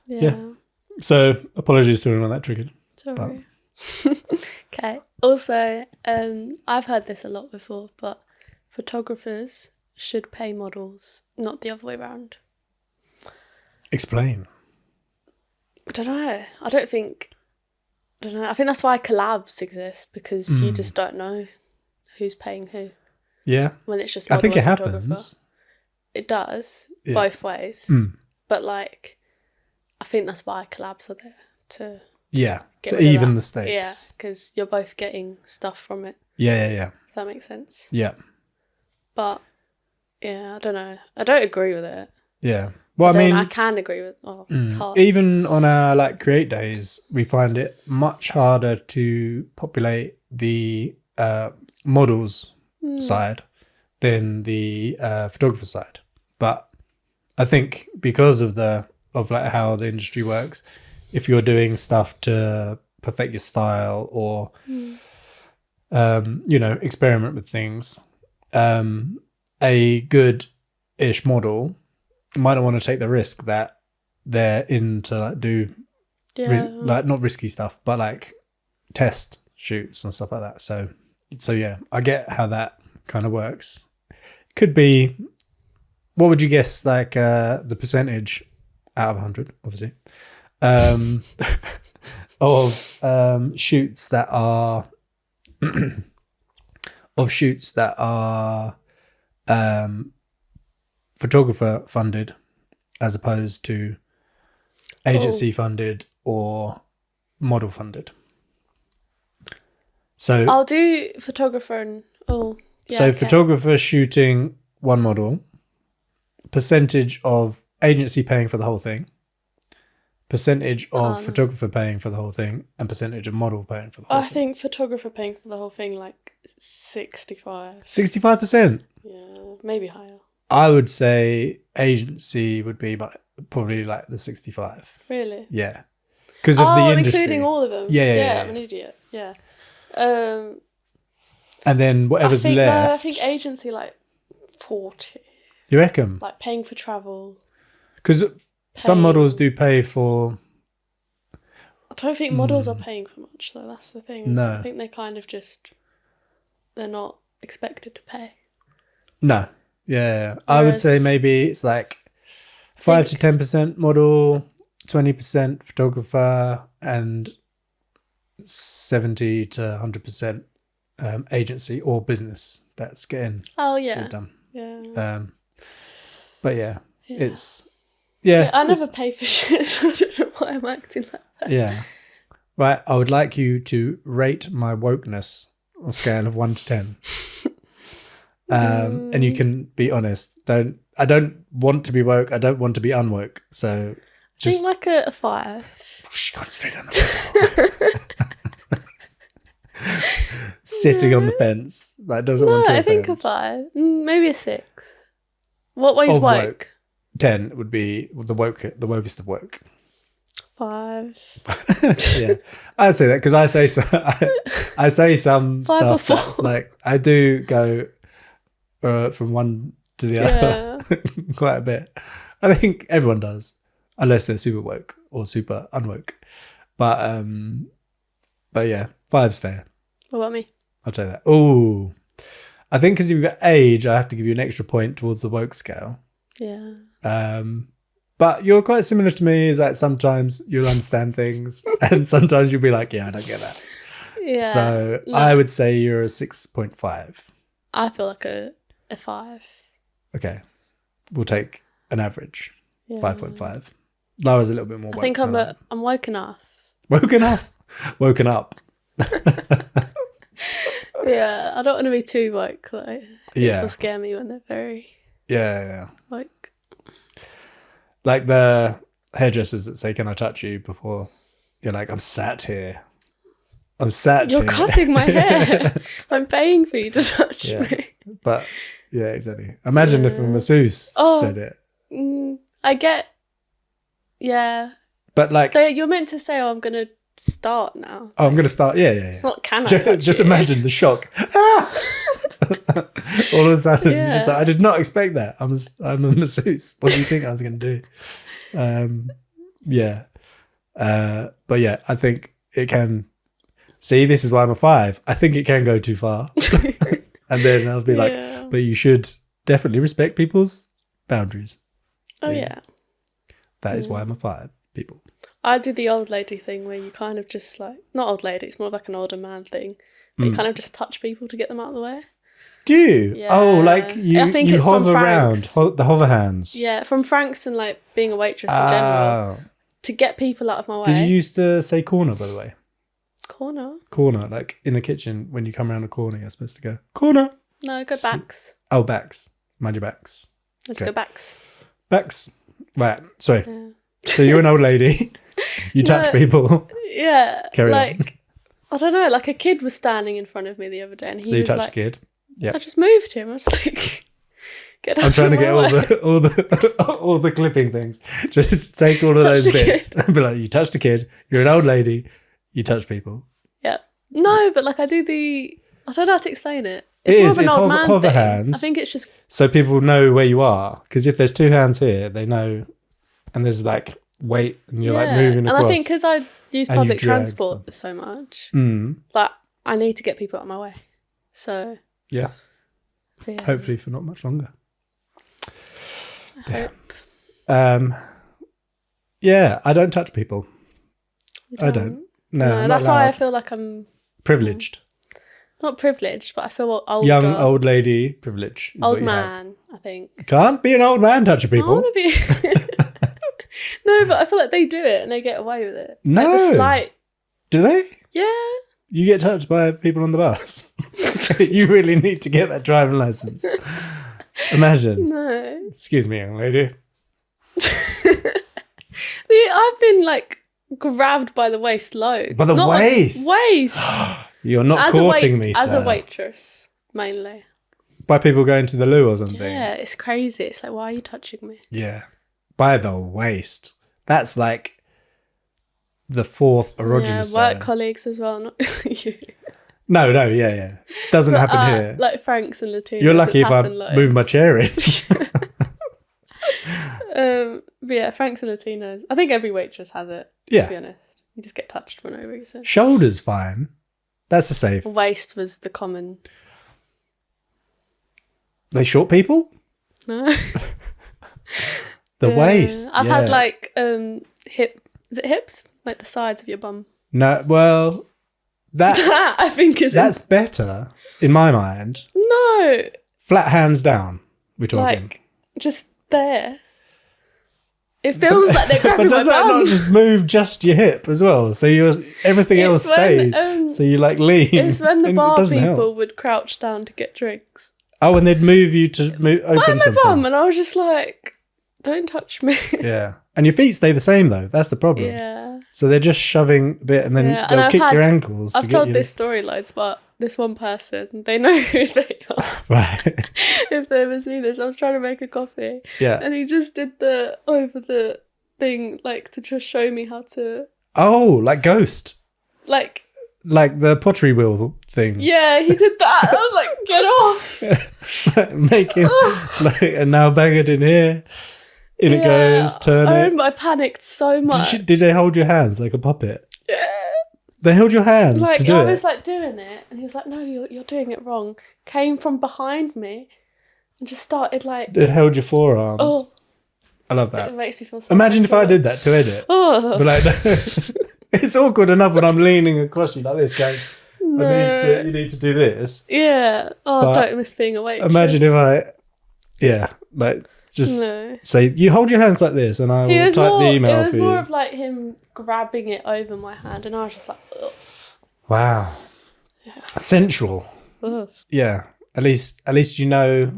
Yeah. So apologies to anyone that triggered. Sorry. Okay. Also, I've heard this a lot before, but photographers should pay models, not the other way around. Explain. I don't know. I think that's why collabs exist, because you just don't know who's paying who. Yeah. When it's just I think it happens. It does both ways. But like, I think that's why collabs are there to even the stakes. Yeah, because you're both getting stuff from it. Yeah. Does that make sense? Yeah. But yeah, I don't know. I don't agree with it. Yeah. Well, I can agree with. It's hard. Even on our like create days, we find it much harder to populate the models side than the photographer side. But I think because of like how the industry works, if you're doing stuff to perfect your style or experiment with things, a good-ish model might not want to take the risk that they're in to like do like not risky stuff, but like test shoots and stuff like that. So yeah, I get how that kind of works. Could be, what would you guess, like the percentage out of 100, obviously, of shoots that are photographer funded as opposed to agency funded or model funded? So I'll do photographer and photographer shooting one model, percentage of agency paying for the whole thing, percentage of photographer paying for the whole thing, and percentage of model paying for the whole thing. I think photographer paying for the whole thing, like 65. 65%? Yeah, maybe higher. I would say agency would be probably like the 65. Really? Yeah. Because of the industry. Including all of them. Yeah. I'm an idiot. Yeah. And then whatever's left. I think agency like 40. You reckon? Like paying for travel. Because some models do pay for. I don't think models are paying for much though. That's the thing. No. I think they kind of they're not expected to pay. No. Yeah. I would say maybe it's like 5 to 10% model, 20% photographer, and 70 to 100% agency or business that's getting it done. Yeah. But it's I never pay for shit, so I don't know why I'm acting like that. Yeah. Right. I would like you to rate my wokeness on a scale of 1 to 10. And you can be honest. I don't want to be woke. I don't want to be unwoke. So just I think like a 5. She got straight on the floor. Sitting on the fence. That doesn't want to. I think a 5. Maybe a 6. What way's woke? 10 would be the wokest of woke. 5. Yeah, I'd say that because I say some 5 stuff that's like I do go from one to the other quite a bit. I think everyone does, unless they're super woke or super unwoke. But yeah, 5's fair. What about me? I'll tell you that. Oh, I think because you've got age, I have to give you an extra point towards the woke scale. Yeah. But you're quite similar to me, is that sometimes you'll understand things and sometimes you'll be like, yeah, I don't get that. Yeah. So I would say you're a 6.5. I feel like a 5. Okay. We'll take an average. 5.5. Lara's a little bit more woke. I think I'm woke enough. Woken up? Woken up. Yeah, I don't want to be too woke. Like, people scare me when they're very woke. Like the hairdressers that say, can I touch you, before you're like, I'm sat here. You're cutting my hair. I'm paying for you to touch me. But yeah, exactly. Imagine if a masseuse said it. I get, But like, you're meant to say, I'm going to start now. Oh, I'm going to start. Yeah. It's not can I just imagine the shock. All of a sudden, just like, I did not expect that. I'm a masseuse. What do you think I was going to do? But yeah, I think it can. See, this is why I'm a 5. I think it can go too far. And then I'll be like, but you should definitely respect people's boundaries. Oh, yeah. That is why I'm a 5, people. I do the old lady thing where you kind of just like, not old lady, it's more like an older man thing. You kind of just touch people to get them out of the way. Do you? Yeah. Oh, like you hover around, the hover hands. Yeah, from Frank's and like being a waitress in general. To get people out of my way. Did you used to say corner, by the way? Corner? Corner, like in the kitchen, when you come around a corner, you're supposed to go, corner. No, go backs. Oh, backs. Mind your backs. Let's go backs. Backs. Right, sorry. Yeah. So you're an old lady. You touch people. Yeah. Carry on. I don't know, like a kid Hmm. was standing in front of me the other day and he so you was touched like, a kid? Yeah. I just moved him. I was like, I'm trying to get all the clipping things. Just take all of those bits and be like, you touched a kid, you're an old lady, you touch people. Yeah. No, but like I don't know how to explain it. It's more of an old man hover thing. hands. I think it's just so people know where you are. Because if there's 2 hands here, they know, and there's like weight, and you're like moving across. And I think because I use public transport so much, like I need to get people out of my way. So yeah. Hopefully for not much longer. I hope. Yeah, I don't touch people. I don't. No, that's why I feel like I'm privileged. Not privileged, but I feel older. Young old lady privilege. Old man, I think. Can't be an old man touching people. I want to be. No, but I feel like they do it and they get away with it. No. Like the slight. Do they? Yeah. You get touched by people on the bus. You really need to get that driving license. Imagine. No. Excuse me, young lady. I've been like grabbed by the waist loads. By the waist? Like, waist. You're not courting me, sir. As a waitress, mainly. By people going to the loo or something? Yeah, it's crazy. It's like, why are you touching me? Yeah. By the waist. That's like the 4th erogenous zone. Yeah, work colleagues as well, not you. No, yeah. Doesn't happen here. Like Frank's and Latinos. You're lucky if I move my chair in. But yeah, Frank's and Latinos. I think every waitress has it, to be honest. You just get touched for no reason. Shoulders fine. That's a safe. Waist was the common. They short people? No. The waist. I've had like hip. Is it hips? Like the sides of your bum. No, well, That's I think that's better in my mind. No. Flat hands down. We're talking. Like, just there. It feels like they're grabbing but does my that bum. not just move just your hip as well? So everything else stays. So you like lean. It's when the bar people help. would crouch down to get drinks. Oh, and they'd move you to open my something. bum, and I was just like, don't touch me. Yeah. And your feet stay the same though. That's the problem. Yeah. So they're just shoving a bit and then they'll kick your ankles. I've told this story loads, but this one person, they know who they are. Right. If they ever see this, I was trying to make a coffee. Yeah. And he just did the over the thing, like, to just show me how to. Oh, like Ghost. Like the pottery wheel thing. Yeah, he did that. I was like, get off. Making and now bang it in here. In it goes, turn I it. remember I panicked so much. Did they hold your hands like a puppet? Yeah. They held your hands Like, to do it? I was like doing it, and he was like, no, you're doing it wrong. Came from behind me and just started like... It held your forearms. Oh. I love that. It makes me feel so Imagine if secure. I did that to edit. Oh. But like, it's awkward enough when I'm leaning across you like this going, No. you need to do this. Yeah. Oh, But don't miss being awake. Imagine if I, just say, you hold your hands like this and I will type the email for you. It was more of like him grabbing it over my hand, and I was just like, ugh. Wow. Yeah. Sensual. Ugh. Yeah. At least you know.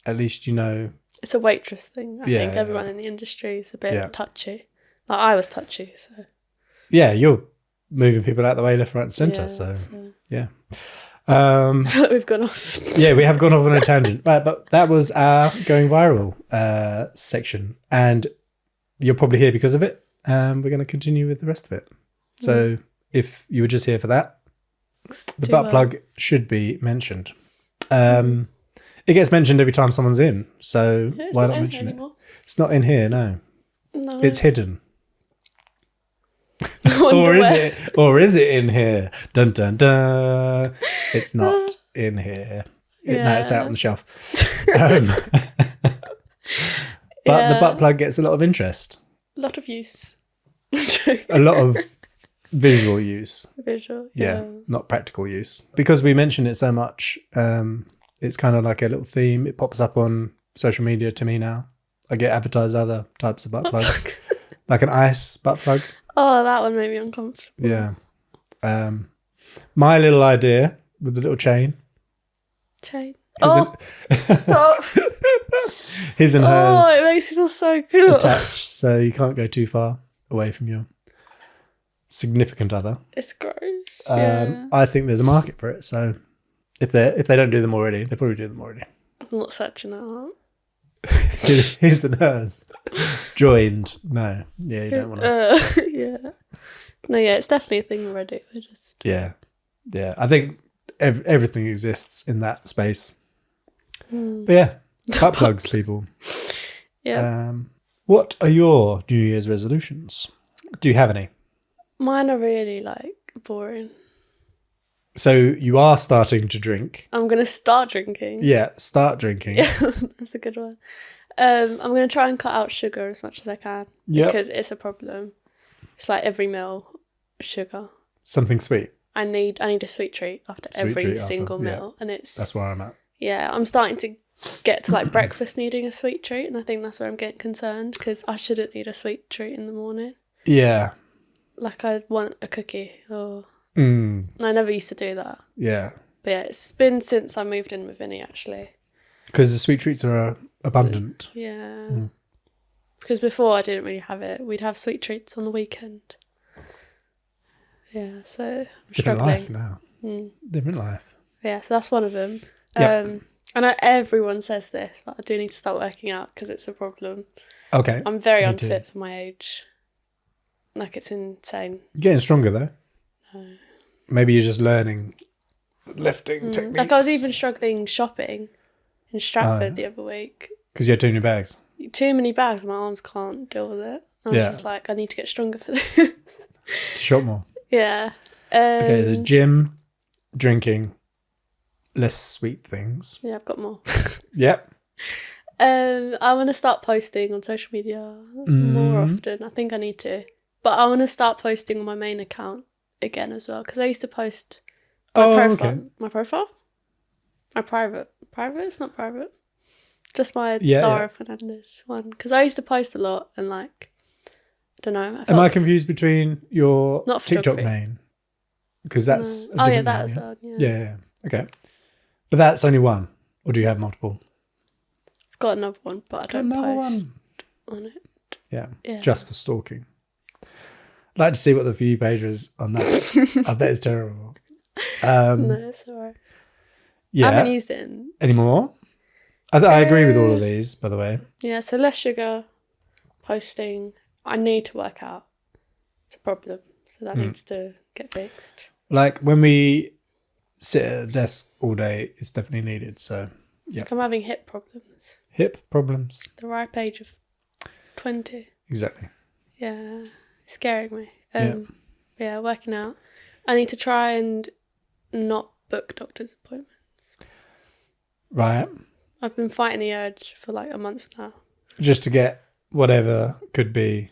It's a waitress thing. I think everyone in the industry is a bit touchy. Like, I was touchy, so. Yeah, you're moving people out the way left, right, and centre. So yeah. We've gone off. Yeah, we have gone off on a tangent. Right, but that was our going viral section, and you're probably here because of it. We're going to continue with the rest of it. So if you were just here for that, the butt plug should be mentioned. It gets mentioned every time someone's in, so why not mention it? It's not in here, no. No. It's hidden. Or is it in here? Dun dun dun. It's not in here. No, it's out on the shelf. But the butt plug gets a lot of interest. A lot of use. A lot of visual use. Visual, yeah. Not practical use. Because we mention it so much, it's kind of like a little theme. It pops up on social media to me now. I get advertised other types of butt plugs. Like an ice butt plug. Oh, that one made me uncomfortable. Yeah. My little idea with the little chain. Stop. His and hers. Oh, it makes me feel so good. Attached, so you can't go too far away from your significant other. It's gross. I think there's a market for it. So if they don't do them already, they probably do them already. I'm not searching out. His and hers joined. No, yeah, you don't want to. Yeah. No, yeah, it's definitely a thing already. We're just yeah. I think everything exists in that space. But yeah, butt plugs, people. Yeah. What are your New Year's resolutions? Do you have any? Mine are really like boring. So you are starting to drink. I'm gonna start drinking. Yeah, start drinking. Yeah, that's a good one. I'm gonna try and cut out sugar as much as I can because it's a problem. It's like every meal, sugar. Something sweet. I need a sweet treat after every single meal, and that's where I'm at. Yeah, I'm starting to get to like breakfast needing a sweet treat, and I think that's where I'm getting concerned because I shouldn't need a sweet treat in the morning. Yeah. Like I want a cookie or. I never used to do that. Yeah. But yeah, it's been since I moved in with Vinny actually. Because the sweet treats are abundant. Yeah. Because before I didn't really have it. We'd have sweet treats on the weekend. Yeah, so I'm Different struggling. life now. Different life. Yeah, so that's one of them. Yep. I know everyone says this, but I do need to start working out because it's a problem. Okay. I'm very unfit for my age. Like, it's insane. You're getting stronger though. Maybe you're just learning lifting techniques. Like I was even struggling shopping in Stratford the other week. Because you had too many bags. Too many bags, my arms can't deal with it. I was just like, I need to get stronger for this. To shop more. Yeah. Okay, the gym, drinking, less sweet things. Yeah, I've got more. Yep. I want to start posting on social media more often. I think I need to. But I want to start posting on my main account again as well, because I used to post my private. It's not private. Just my Lara Fernandez one, because I used to post a lot and like, I don't know. Am I confused between your TikTok main? Because that's that's yeah. Okay, but that's only one, or do you have multiple? I've got another one, but I don't post on it. Yeah, just for stalking. I'd like to see what the view page is on that. I bet it's terrible. No, it's alright. Yeah. I haven't used it anymore. I agree with all of these, by the way. Yeah, so less sugar, posting. I need to work out. It's a problem. So that needs to get fixed. Like when we sit at a desk all day, it's definitely needed. So, yeah. Like I'm having hip problems. Hip problems. The ripe age of 20. Exactly. Yeah. It's scaring me. Yeah, working out. I need to try and not book doctor's appointments. Right. I've been fighting the urge for like a month now. Just to get whatever could be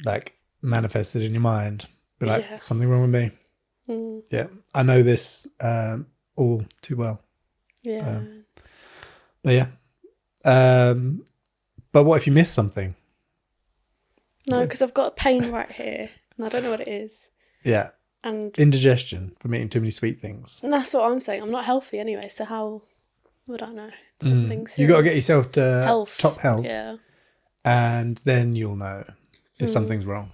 like manifested in your mind. Be like, something wrong with me. Yeah. I know this all too well. Yeah. But yeah. But what if you miss something? No, because I've got a pain right here and I don't know what it is. Yeah. And indigestion from eating too many sweet things. And that's what I'm saying. I'm not healthy anyway, so how would I know? Something serious. You got to get yourself to top health. Yeah. And then you'll know if something's wrong.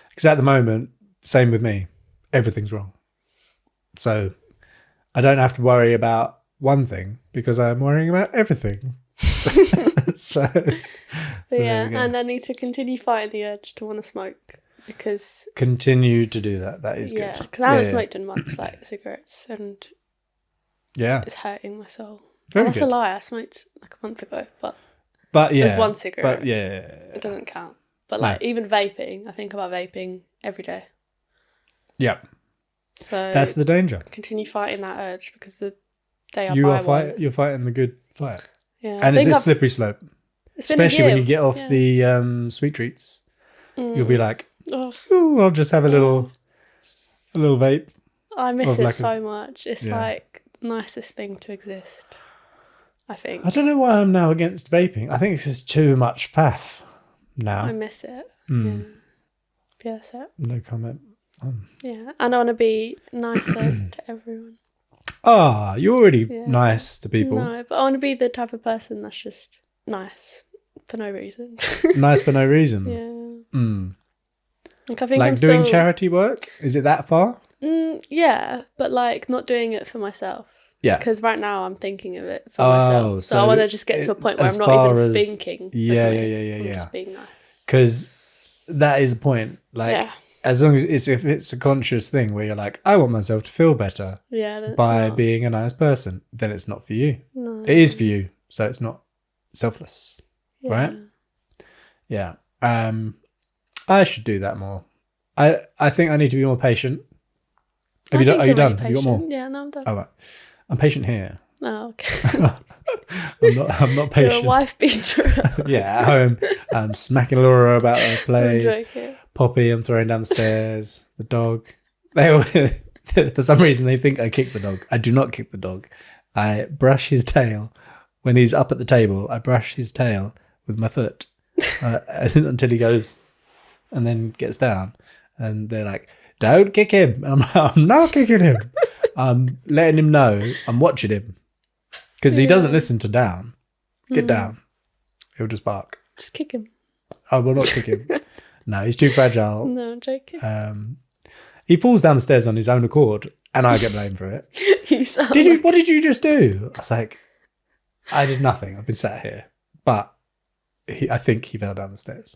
Because at the moment, same with me, everything's wrong. So I don't have to worry about one thing because I'm worrying about everything. so yeah, and I need to continue fighting the urge to want to smoke. Because continue to do that. That is good. Yeah, because I haven't smoked in months, like cigarettes, and it's hurting my soul. That's a lie. I smoked like a month ago, but yeah, there's one cigarette. But it doesn't count. But like even vaping, I think about vaping every day. Yeah. So that's the danger. Continue fighting that urge because the day you're fighting the good fight. Yeah, and it's a slippery slope, especially when you get off the sweet treats. You'll be like, I'll just have a little vape. I miss it so much. It's like the nicest thing to exist, I think. I don't know why I'm now against vaping. I think it's just too much faff now. I miss it. Yeah, that's it. No comment. Yeah, and I want to be nicer to everyone. You're already nice to people. No, but I want to be the type of person that's just nice for no reason. Nice for no reason? Yeah. Like, I think like doing charity work? Is it that far? Yeah, but like not doing it for myself. Yeah. Because right now I'm thinking of it for myself. So I want to just get to a point where I'm not even thinking. Yeah. I'm just being nice. Because that is a point. Like, as long as if it's a conscious thing where you're like, I want myself to feel better by being a nice person, then it's not for you. No. It is for you. So it's not selfless. Right? Yeah. I should do that more. I think I need to be more patient. Are you done? Have you got more? Yeah, no, I'm done. Oh, right. I'm patient here. Oh, okay. I'm not patient. You're a wife beater. Yeah, at home, I'm smacking Laura about her place. Poppy, I'm throwing down the stairs. The dog. They all, for some reason, they think I kick the dog. I do not kick the dog. I brush his tail. When he's up at the table, I brush his tail with my foot until he goes and then gets down. And they're like, don't kick him. I'm not kicking him. I'm letting him know I'm watching him. Because he doesn't listen to down. Get down. He'll just bark. Just kick him. I will not kick him. No, he's too fragile. No, I'm joking. He falls down the stairs on his own accord and I get blamed for it. What did you just do? I was like, I did nothing. I've been sat here. But I think he fell down the stairs.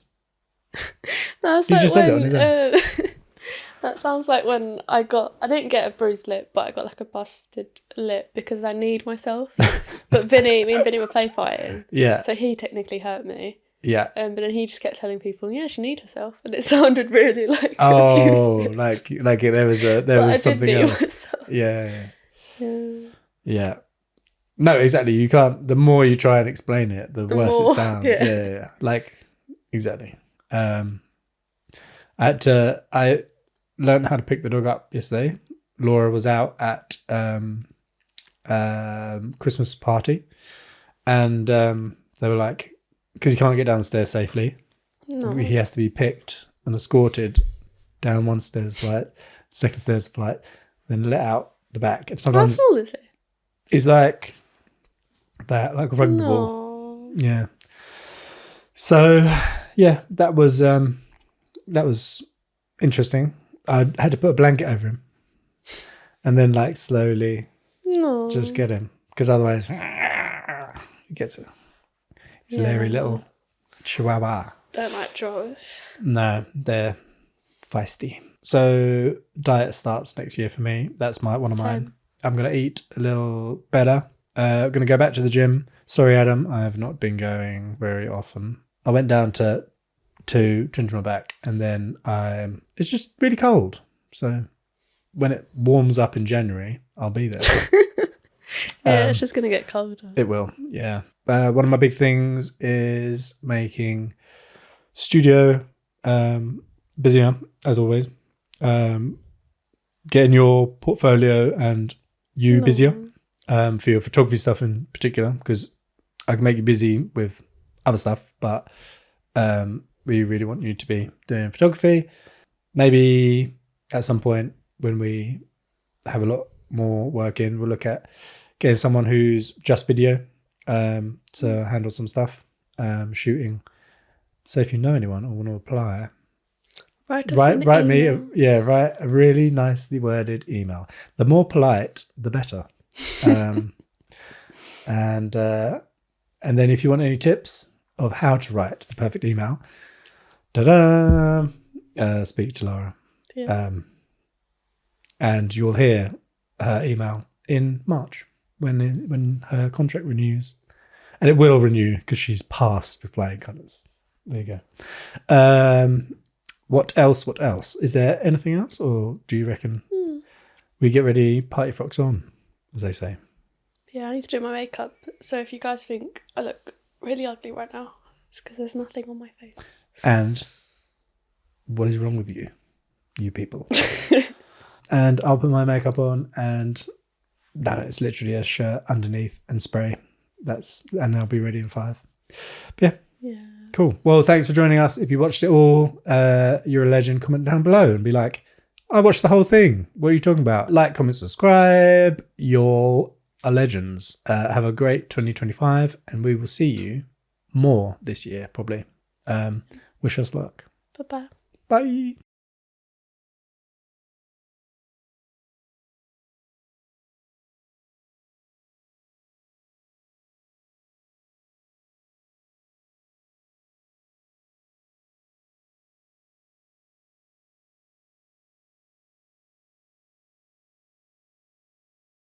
That's he like just does it on his own. That sounds like when I didn't get a bruised lip, but I got like a busted lip because I kneed myself. But me and Vinny were play fighting. Yeah. So he technically hurt me. Yeah. But then he just kept telling people, yeah, she kneed herself. And it sounded really like abusive. like there was something else. Myself. Yeah. No, exactly. You can't, the more you try and explain it, the worse it sounds. Yeah. Like, exactly. learned how to pick the dog up yesterday. Laura was out at Christmas party, and they were like, because he can't get downstairs safely, he has to be picked and escorted down one stairs flight, second stairs flight, then let out the back. And sometimes, how small is it? It's like that, like a rugby ball. Yeah. So yeah, that was interesting. I had to put a blanket over him, and then like slowly just get him, because otherwise he gets it. He's a hairy little chihuahua. Don't like chihuahuas. No, they're feisty. So diet starts next year for me. That's one of mine. I'm gonna eat a little better. I'm gonna go back to the gym. Sorry, Adam, I have not been going very often. I went down to 2 to my back, and then it's just really cold. So when it warms up in January, I'll be there. It's just going to get colder. It will, yeah. One of my big things is making studio busier, as always. Getting your portfolio and you busier for your photography stuff in particular, because I can make you busy with other stuff, but we really want you to be doing photography. Maybe at some point when we have a lot more work in, we'll look at getting someone who's just video to handle some stuff, shooting. So if you know anyone or want to apply, write me a really nicely worded email. The more polite, the better. And then if you want any tips of how to write the perfect email, speak to Lara. Yeah. And you'll hear her email in March when her contract renews. And it will renew because she's passed with flying colours. There you go. What else? Is there anything else? Or do you reckon we get ready, party frocks on, as they say? Yeah, I need to do my makeup. So if you guys think I look really ugly right now, it's because there's nothing on my face. And what is wrong with you people? And I'll put my makeup on, and it's literally a shirt underneath and spray. And I'll be ready in 5. But yeah. Cool. Well, thanks for joining us. If you watched it all, you're a legend. Comment down below and be like, I watched the whole thing. What are you talking about? Like, comment, subscribe. You're a legends. Have a great 2025, and we will see you more this year, probably. Wish us luck. Bye-bye. Bye.